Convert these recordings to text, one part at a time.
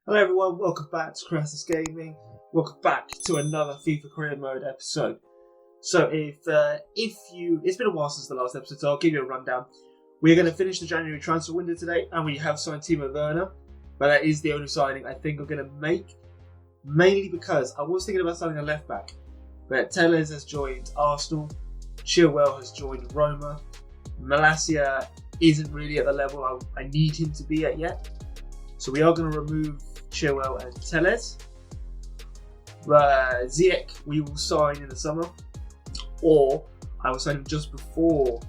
Hello everyone, welcome back to Crassus Gaming. Welcome back to another FIFA Career Mode episode. So it's been a while since the last episode, so I'll give you a rundown. We're going to finish the January transfer window today, and we have signed Timo Werner, but that is the only signing I think I'm going to make, mainly because I was thinking about signing a left back, but Telles has joined Arsenal, Chilwell has joined Roma, Malacia isn't really at the level I need him to be at yet, so we are going to remove Chilwell and Telles. Ziyech we will sign in the summer, or I will sign him just before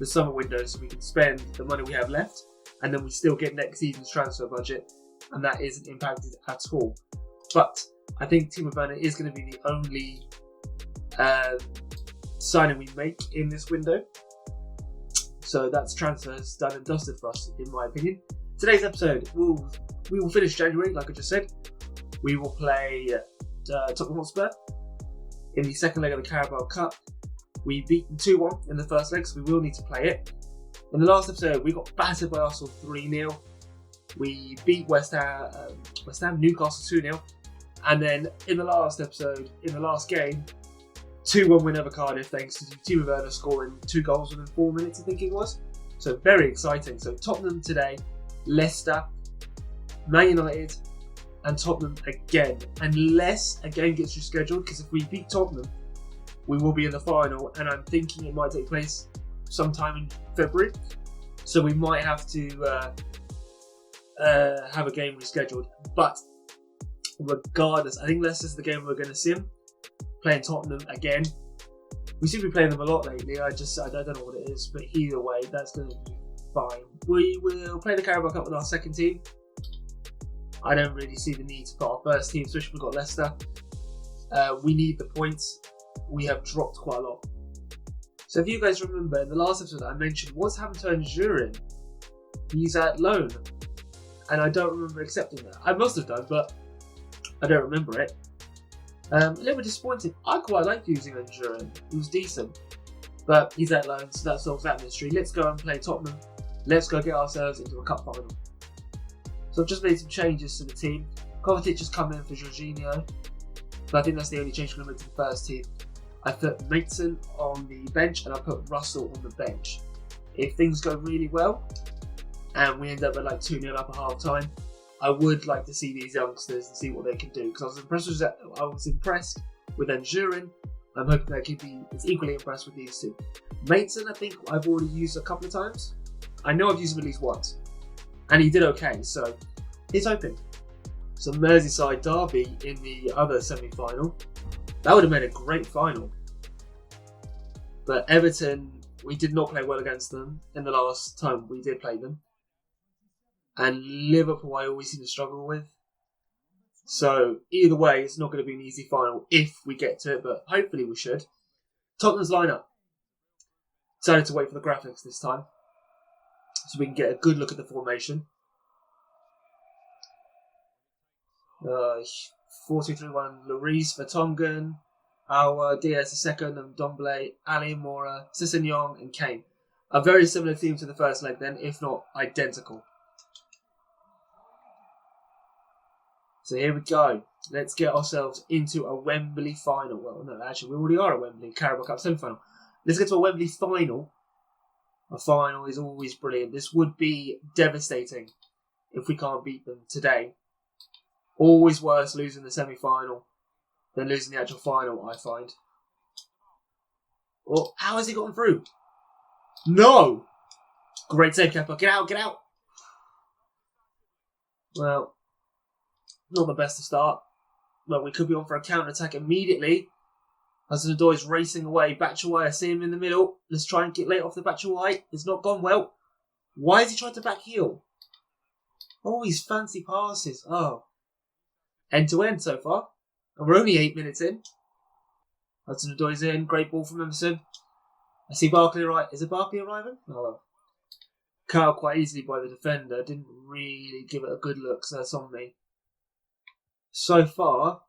the summer window so we can spend the money we have left, and then we still get next season's transfer budget, and that isn't impacted at all. But I think Timo Werner is going to be the only signing we make in this window, so that's transfers done and dusted for us, in my opinion. Today's episode we will finish January, like I just said. We will play Tottenham Hotspur in the second leg of the Carabao Cup. We beat them 2-1 in the first leg, so we will need to play it. In the last episode, we got battered by Arsenal 3-0. We beat West Ham Newcastle 2-0. And then in the last episode, in the last game, 2-1 win over Cardiff thanks to Timo Werner scoring 2 goals within 4 minutes, I think it was. So very exciting. So Tottenham today, Leicester, Man United, and Tottenham again, unless a game gets rescheduled, because if we beat Tottenham, we will be in the final, and I'm thinking it might take place sometime in February, so we might have to have a game rescheduled. But regardless, I think Leicester's the game we're going to see him playing Tottenham again. We seem to be playing them a lot lately. I don't know what it is, but either way, that's going to be fine. We will play the Carabao Cup with our second team. I don't really see the need to put our first team, especially if we've got Leicester. We need the points. We have dropped quite a lot. So if you guys remember, in the last episode I mentioned what's happened to Endurin. He's at loan, and I don't remember accepting that. I must have done, but I don't remember it. A little bit disappointed. I quite liked using Endurin. He was decent, but he's at loan, so that solves that mystery. Let's go and play Tottenham. Let's go get ourselves into a cup final. So I've just made some changes to the team. Kovacic has come in for Jorginho, but I think that's the only change we're going to make to the first team. I put Mason on the bench and I put Russell on the bench. If things go really well and we end up at like 2-0 up at half time, I would like to see these youngsters and see what they can do, because I was impressed with Endurin. I'm hoping they can be as equally impressed with these two. Mason, I think I've already used a couple of times. I know I've used him at least once, and he did okay, so he's open. So Merseyside derby in the other semi-final. That would have made a great final. But Everton, we did not play well against them in the last time we did play them. And Liverpool I always seem to struggle with. So either way, it's not going to be an easy final if we get to it, but hopefully we should. Tottenham's lineup. Decided to wait for the graphics this time, so we can get a good look at the formation. 4-2-3-1, Lloris, Vertonghen, Aouar, Diaz the second, and Ndombele, Ali Mora, Sessegnon, and Kane. A very similar team to the first leg then, if not identical. So here we go. Let's get ourselves into a Wembley final. Well, no, actually, we already are at Wembley, Carabao Cup semi-final. Let's get to a Wembley final. A final is always brilliant. This would be devastating if we can't beat them today. Always worse losing the semi-final than losing the actual final, I find. Oh, how has he gotten through? No! Great save, Kepa. Get out, get out! Well, not the best to start. But we could be on for a counter-attack immediately. Hudson-Odoi is racing away. Batshuayi, I see him in the middle. Let's try and get late off the Batshuayi. It's not gone well. Why has he tried to back heel? Oh, his fancy passes. Oh. End-to-end so far. And we're only 8 minutes in. Hudson-Odoi's in. Great ball from Emerson. I see Barkley right. Is it Barkley arriving? Oh, well. Cut out quite easily by the defender. Didn't really give it a good look, so that's on me. So far,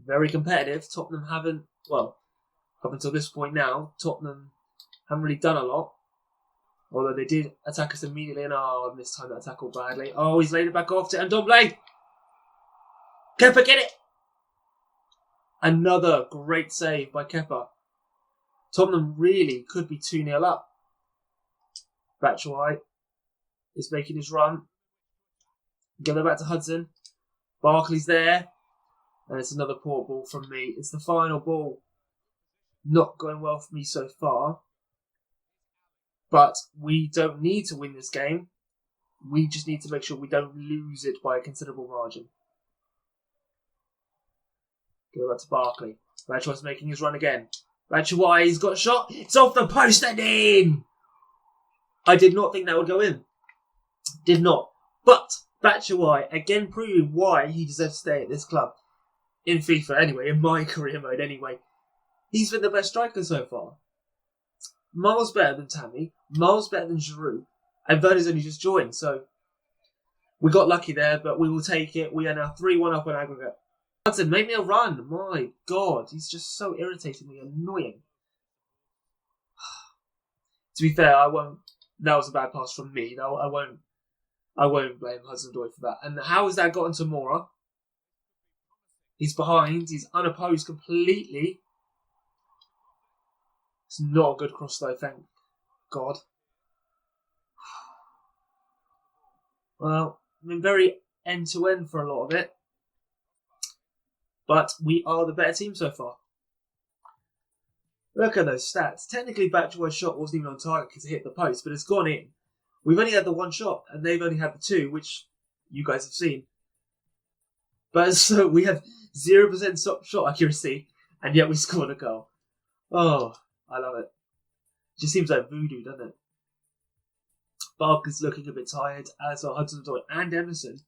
very competitive. Tottenham haven't, well, up until this point now, Tottenham haven't really done a lot. Although they did attack us immediately, and this time that tackle badly. Oh, he's laid it back off to Ndombele. Kepa, get it! Another great save by Kepa. Tottenham really could be 2-0 up. Batshuayi is making his run. Give it back to Hudson. Barkley's there. And it's another poor ball from me. It's the final ball. Not going well for me so far. But we don't need to win this game. We just need to make sure we don't lose it by a considerable margin. Go back to Barkley. Batshuayi's making his run again. Batshuayi's got a shot. It's off the post and in! I did not think that would go in. Did not. But Batshuayi again proving why he deserves to stay at this club. In FIFA anyway, in my career mode anyway. He's been the best striker so far. Miles better than Tammy. Miles better than Giroud. And Werner's only just joined, so we got lucky there, but we will take it. We are now 3-1 up on aggregate. Hudson, make me a run. My God, he's just so irritatingly annoying. To be fair, I won't. That was a bad pass from me. No, I won't blame Hudson-Odoi for that. And how has that gotten to Mora? He's behind. He's unopposed completely. It's not a good cross though, thank God. Well, I've been very end-to-end for a lot of it. But we are the better team so far. Look at those stats. Technically, Batshuayi's shot wasn't even on target because it hit the post, but it's gone in. We've only had the one shot, and they've only had the two, which you guys have seen. But so we have 0% shot accuracy, and yet we scored a goal. Oh, I love it. Just seems like voodoo, doesn't it? Barker's looking a bit tired, as are Hudson-Odoi and Emerson.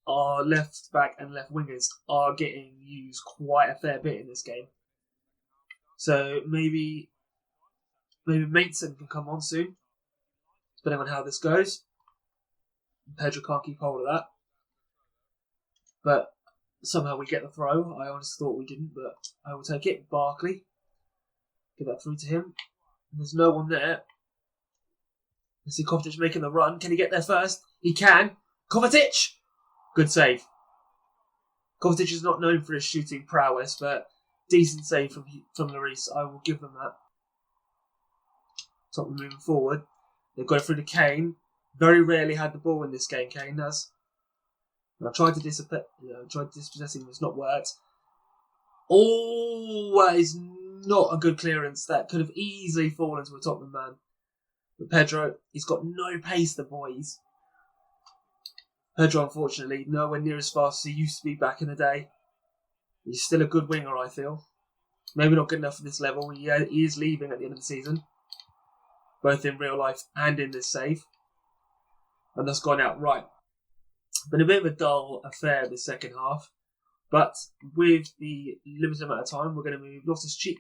Our left back and left wingers are getting used quite a fair bit in this game. So maybe Maitson can come on soon, depending on how this goes. Pedro can't keep hold of that. But somehow we get the throw. I honestly thought we didn't, but I will take it. Barkley. Give that through to him. And there's no one there. I see Kovacic making the run. Can he get there first? He can. Kovacic! Good save. Kovacic is not known for his shooting prowess, but decent save from Lloris. I will give them that. Tottenham moving forward. They've got it through to Kane. Very rarely had the ball in this game, Kane has. And I tried to dispossess him, it's not worked. Always not a good clearance. That could have easily fallen to a Tottenham man. But Pedro, he's got no pace, the boys. Pedro, unfortunately, nowhere near as fast as he used to be back in the day. He's still a good winger, I feel. Maybe not good enough for this level. He is leaving at the end of the season. Both in real life and in this save. And that's gone out right. Been a bit of a dull affair this second half. But with the limited amount of time, we're going to move Loftus-Cheek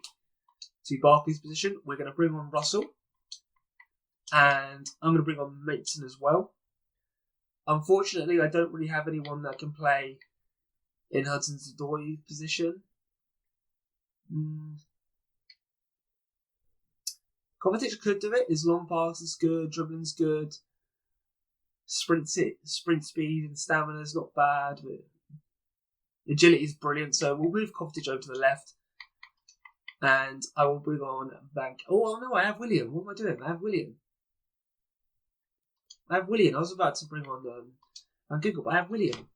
to Barkley's position. We're going to bring on Russell. And I'm going to bring on Maitson as well. Unfortunately, I don't really have anyone that can play in Hudson-Odoi position. Kovacic could do it. His long pass is good, dribbling's good. Sprint speed and stamina is not bad. But agility is brilliant. So we'll move Kovacic over to the left. And I will bring on Bank. Oh, no, I have William. What am I doing? I have William. I was about to bring on Van Ginkel, but I have William.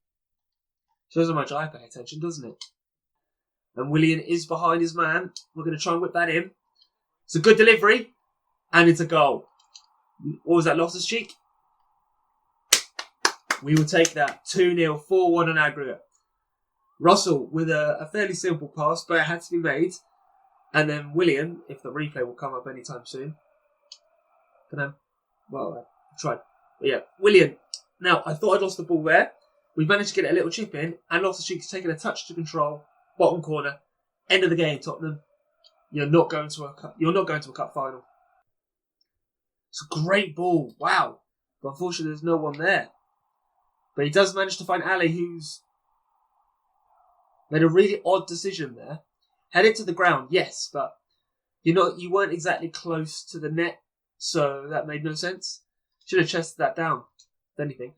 Shows how much I pay attention, doesn't it? And William is behind his man. We're going to try and whip that in. It's a good delivery. And it's a goal. What was that, Loftus-Cheek? We will take that. 2-0, 4-1 on aggregate. Russell with a fairly simple pass, but it had to be made. And then William, if the replay will come up anytime soon. I tried. But yeah, William. Now, I thought I'd lost the ball there. We managed to get a little chip in, and Loftus-Cheek's taken a touch to control. Bottom corner. End of the game, Tottenham. You're not going to a cup final. It's a great ball. Wow. But unfortunately, there's no one there. But he does manage to find Ali, who's made a really odd decision there. Head it to the ground, yes, but you weren't exactly close to the net, so that made no sense. Should have chested that down, if anything.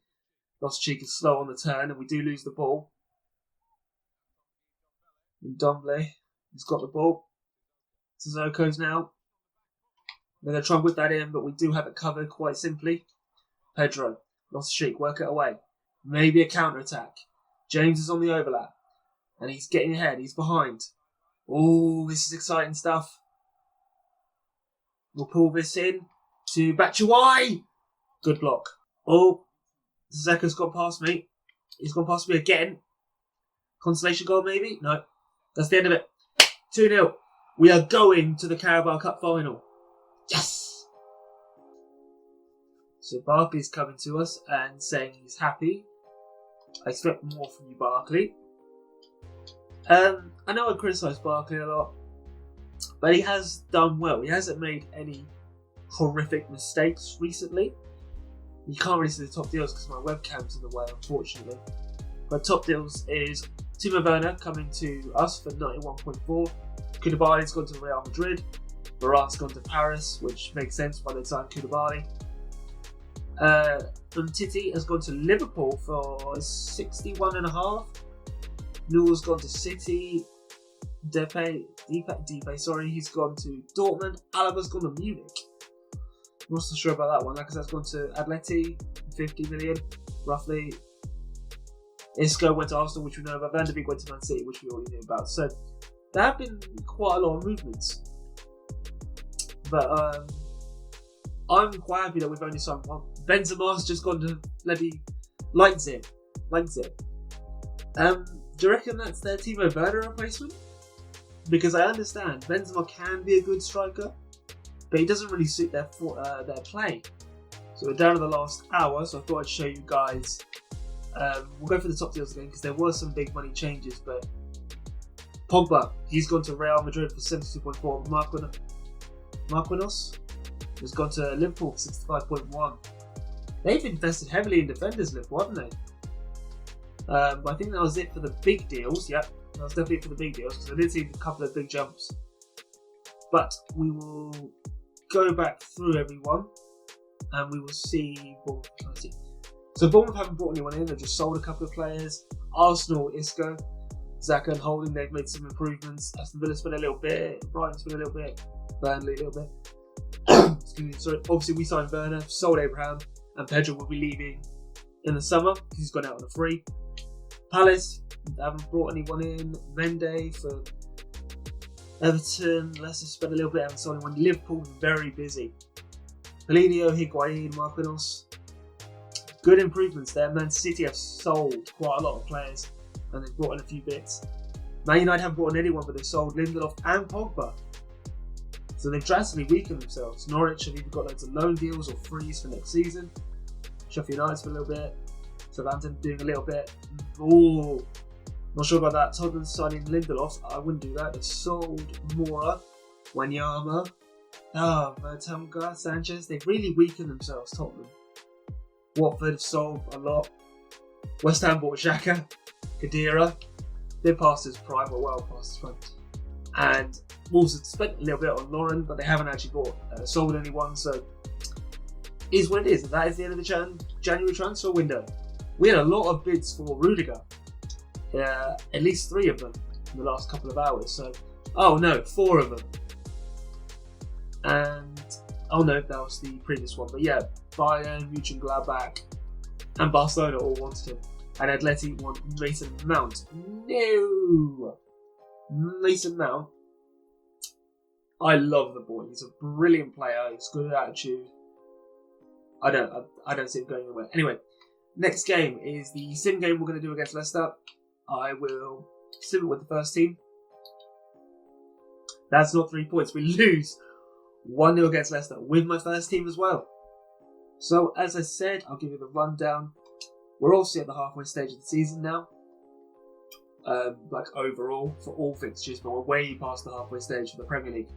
Loftus-Cheek is slow on the turn, and we do lose the ball. And Dombley, he's got the ball. Sissoko's now. They're going to try and whip that in, but we do have it covered quite simply. Pedro, Loftus-Cheek, work it away. Maybe a counter-attack. James is on the overlap. And he's getting ahead. He's behind. Oh, this is exciting stuff. We'll pull this in to Batshuayi. Good block. Oh, Sissoko's gone past me. He's gone past me again. Consolation goal, maybe? No. That's the end of it. 2-0. We are going to the Carabao Cup final. Yes! So Barkley's coming to us and saying he's happy. I expect more from you, Barkley. I know I criticise Barkley a lot, but he has done well. He hasn't made any horrific mistakes recently. You can't really see the top deals because my webcam's in the way, unfortunately. But top deals is Timo Werner coming to us for 91.4. Koulibaly's gone to Real Madrid. Barat's gone to Paris, which makes sense by the time Koulibaly. Umtiti has gone to Liverpool for 61.5. Newell's gone to City. Depay, he's gone to Dortmund. Alaba's gone to Munich. I'm not so sure about that one, because that's gone to Atleti, 50 million, roughly. Isco went to Arsenal, which we know about. Van der Beek went to Man City, which we already knew about. So there have been quite a lot of movements. But I'm quite happy that we've only signed one. Benzema's just gone to Leipzig. Do you reckon that's their Timo Werner replacement? Because I understand Benzema can be a good striker, but he doesn't really suit their play. So we're down to the last hour, so I thought I'd show you guys. We'll go for the top deals again because there were some big money changes, but Pogba, he's gone to Real Madrid for 72.4. Marquinhos has gone to Liverpool for 65.1. They've invested heavily in defenders, Liverpool, haven't they? But I think that was it for the big deals. Yep, that was definitely it for the big deals because I did see a couple of big jumps. But we will go back through everyone and we will see. So Bournemouth haven't brought anyone in, they've just sold a couple of players. Arsenal, Isco, Xhaka and Holding, they've made some improvements. Aston Villa spent a little bit, Brighton spent a little bit, Burnley a little bit. Excuse me, sorry. Obviously we signed Werner, sold Abraham, and Pedro will be leaving in the summer because he's gone out on a free. Palace haven't brought anyone in. Mendy for Everton. Leicester spent a little bit, haven't sold anyone. Liverpool very busy. Paulinho, Higuain, Marquinhos. Good improvements there. Man City have sold quite a lot of players and they've brought in a few bits. Man United haven't brought in anyone, but they've sold Lindelof and Pogba. So they've drastically weakened themselves. Norwich have either got loads of loan deals or frees for next season. Sheffield United for a little bit. Southampton doing a little bit. Oh, not sure about that. Tottenham signing Lindelof. I wouldn't do that. They've sold Mora, Wanyama, Vertonghen, Sanchez. They've really weakened themselves, Tottenham. Watford have sold a lot. West Ham bought Xhaka, Khedira. They're past his prime, or well past his prime. And Wolves have spent a little bit on Lauren, but they haven't actually sold anyone. So is what it is. That is the end of the January transfer window. We had a lot of bids for Rudiger. At least 3 of them in the last couple of hours. So, 4 of them. And, that was the previous one. But yeah, Bayern, Mönchengladbach, and Barcelona all wanted him. And Atleti want Mason Mount. No! Mason Mount. I love the boy. He's a brilliant player. He's good attitude. I don't see him going anywhere. Anyway, next game is the sim game we're going to do against Leicester. I will sim it with the first team. That's not 3 points. We lose 1-0 against Leicester with my first team as well. So, as I said, I'll give you the rundown. We're obviously at the halfway stage of the season now. Overall, for all fixtures, but we're way past the halfway stage for the Premier League.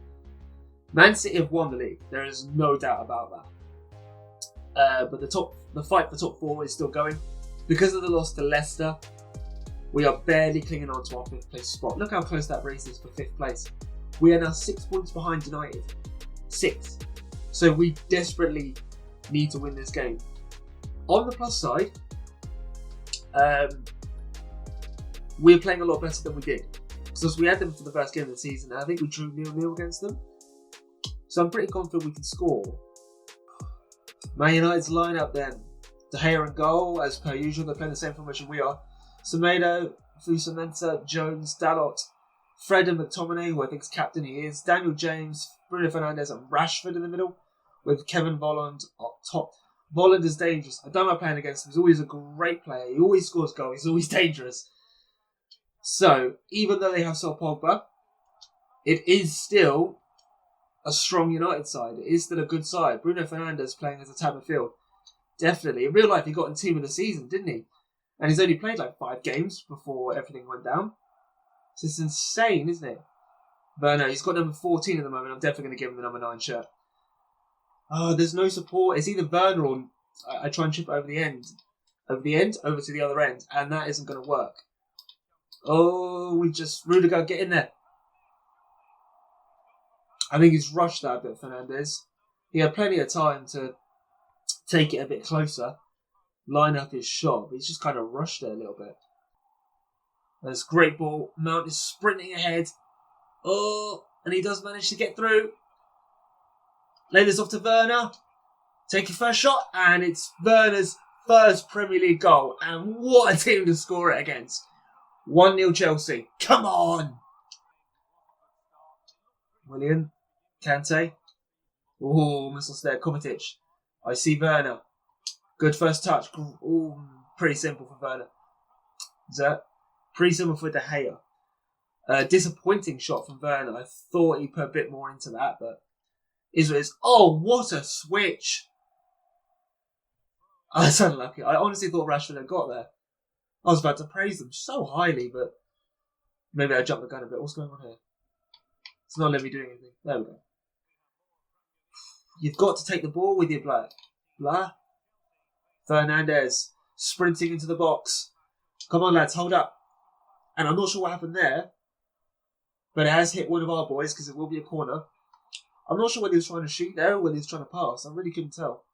Man City have won the league. There is no doubt about that. But the fight for top 4 is still going. Because of the loss to Leicester, we are barely clinging on to our 5th place spot. Look how close that race is for 5th place. We are now 6 points behind United. 6. So we desperately need to win this game. On the plus side, we're playing a lot better than we did. Because we had them for the first game of the season, and I think we drew 0-0 against them. So I'm pretty confident we can score. Man United's lineup then. De Gea in goal, as per usual. They're playing the same formation we are. Semedo, Fusamenta, Jones, Dalot, Fred and McTominay, who I think is captain, he is. Daniel James, Bruno Fernandes and Rashford in the middle, with Kevin Volland up top. Volland is dangerous. I don't like playing against him. He's always a great player. He always scores goals. He's always dangerous. So, even though they have Sol Pogba, it is still a strong United side. It is still a good side. Bruno Fernandes playing as a tap midfield. Definitely. In real life, he got in team of the season, didn't he? And he's only played like 5 games before everything went down. So it's insane, isn't it? But no, he's got number 14 at the moment. I'm definitely going to give him the number 9 shirt. Oh, there's no support. It's either Werner or I try and chip it over the end. Over to the other end. And that isn't going to work. Oh, Rudiger, get in there. I think he's rushed that a bit, Fernandes. He had plenty of time to take it a bit closer, line up his shot, but he's just kind of rushed it a little bit. There's a great ball. Mount is sprinting ahead. Oh, and he does manage to get through. Lay this off to Werner. Take your first shot, and it's Werner's first Premier League goal. And what a team to score it against. 1-0 Chelsea. Come on! Willian. Kante. Oh, missiles there. Kovacic. I see Werner. Good first touch. Oh, pretty simple for Werner. Zert. Pretty simple for De Gea. Disappointing shot from Werner. I thought he put a bit more into that, but is what it is. Oh, what a switch! That's unlucky. I honestly thought Rashford had got there. I was about to praise them so highly, but maybe I jumped the gun a bit. What's going on here? It's not letting me do anything. There we go. You've got to take the ball with you, Blah. Fernandes sprinting into the box. Come on, lads, hold up. And I'm not sure what happened there, but it has hit one of our boys because it will be a corner. I'm not sure whether he was trying to shoot there or whether he was trying to pass. I really couldn't tell.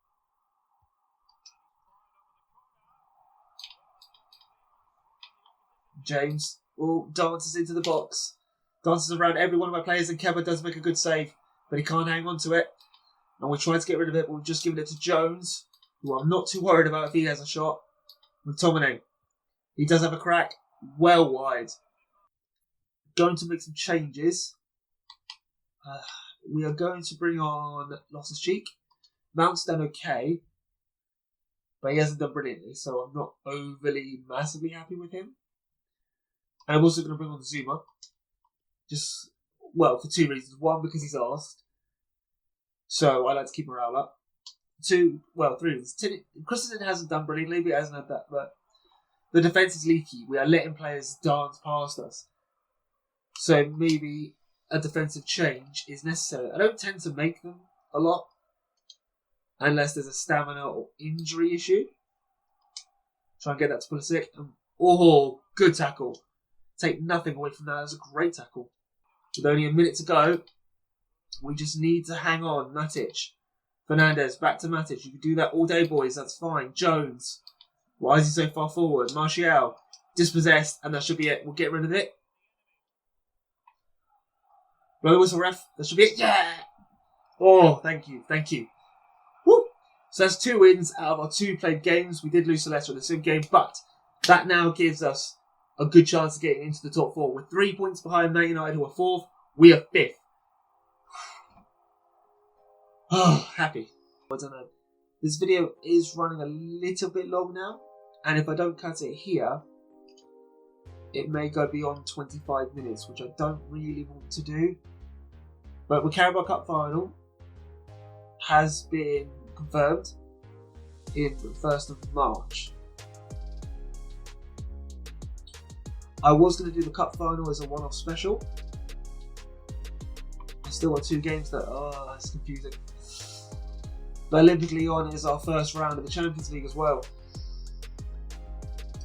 James dances into the box. Dances around every one of my players, and Kevin does make a good save, but he can't hang on to it. And we try to get rid of it, but we've just given it to Jones, who I'm not too worried about if he has a shot. McTominay. He does have a crack. Well wide. Going to make some changes. We are going to bring on Loftus-Cheek. Mount's done okay, but he hasn't done brilliantly, so I'm not overly massively happy with him. And I'm also going to bring on Zuma. For 2 reasons. 1, because he's asked. So I like to keep morale up. 3 reasons. Crassus hasn't done brilliantly, but he hasn't had that. But the defence is leaky. We are letting players dance past us. So maybe a defensive change is necessary. I don't tend to make them a lot, unless there's a stamina or injury issue. Try and get that to Pulisic. Oh, good tackle. Take nothing away from that. That was a great tackle. With only a minute to go, we just need to hang on. Matic. Fernandes, back to Matic. You can do that all day, boys. That's fine. Jones. Why is he so far forward? Martial. Dispossessed, and that should be it. We'll get rid of it. Blow the whistle, ref. That should be it. Yeah! Oh, thank you. Woo! So that's 2 wins out of our 2 played games. We did lose to Leicester in the same game, but that now gives us a good chance of getting into the top 4. We're 3 points behind Man United, who are 4th. We are 5th. Oh, happy. I don't know. This video is running a little bit long now, and if I don't cut it here, it may go beyond 25 minutes, which I don't really want to do. But the Carabao Cup final has been confirmed in the 1st of March. I was going to do the cup final as a one-off special. I still got 2 games that's confusing. But Olympic Lyon is our first round of the Champions League as well.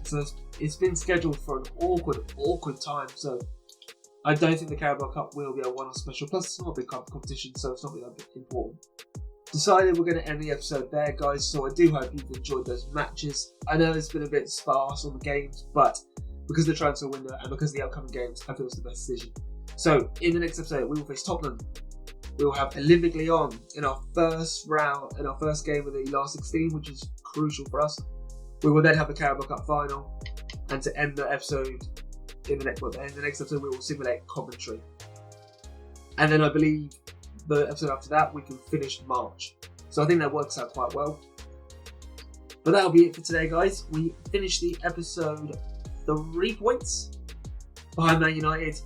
So it's been scheduled for an awkward time. So I don't think the Carabao Cup will be a one-off special. Plus, it's not a big competition, so it's not really that important. decided we're going to end the episode there, guys. So I do hope you've enjoyed those matches. I know it's been a bit sparse on the games, but because of the transfer window and because of the upcoming games, I feel it's the best decision. So in the next episode, we will face Tottenham. We will have Olympique Lyon in our first round, in our first game of the last 16, which is crucial for us. We will then have the Carabao Cup final, and to end the episode, in the next episode, we will simulate Coventry. And then I believe the episode after that, we can finish March. So I think that works out quite well. But that'll be it for today, guys. We finished the episode 3 points behind Man United,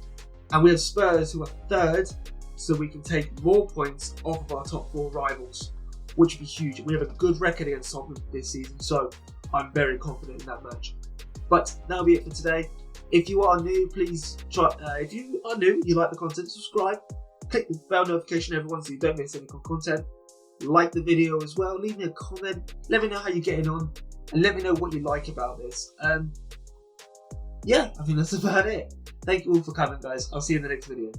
and we have Spurs who are third, so we can take more points off of our top 4 rivals, which would be huge. We have a good record against Tottenham this season, so I'm very confident in that match. But that'll be it for today. If you are new, please try. If you are new, you like the content, subscribe, click the bell notification everyone so you don't miss any content. Like the video as well. Leave me a comment. Let me know how you're getting on, and let me know what you like about this. Yeah, I think that's about it. Thank you all for coming, guys. I'll see you in the next video.